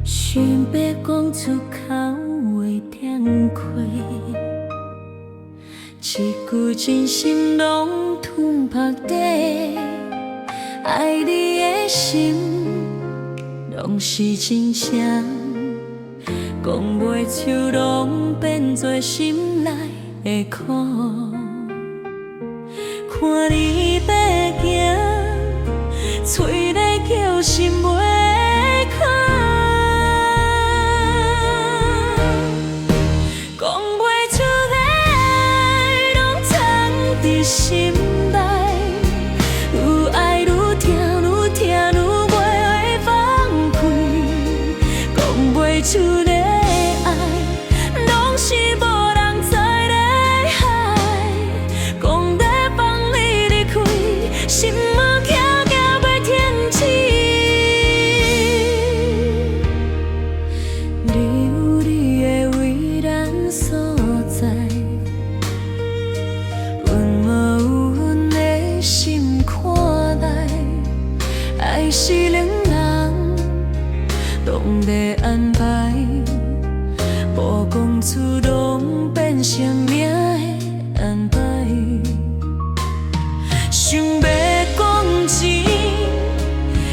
想要讲出口话点开，一句真心拢吞拍底，爱你的心拢是真诚，讲袂出拢变作心内的苦。看你要行，嘴咧叫心袂开。 心内有爱，愈听愈痛，愈袂会放开，讲袂出的爱，拢是无人知的海，讲在放你离开，心嘛惊惊要天起。你有你的为难所在。 爱是两人拢在安排，无讲出拢变成命的安排。想要讲钱，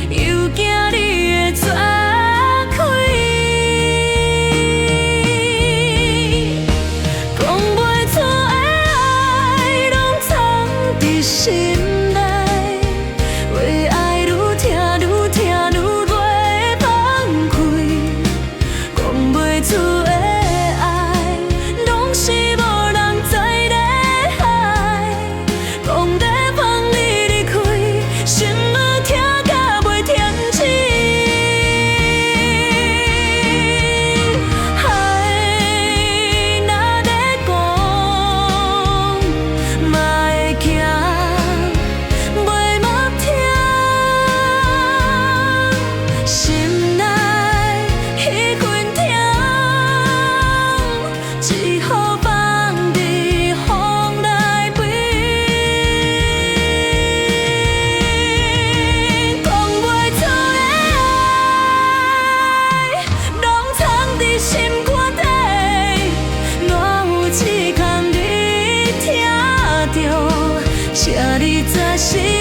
又惊你会抓开，讲袂出的爱，拢藏伫心。 请你早些。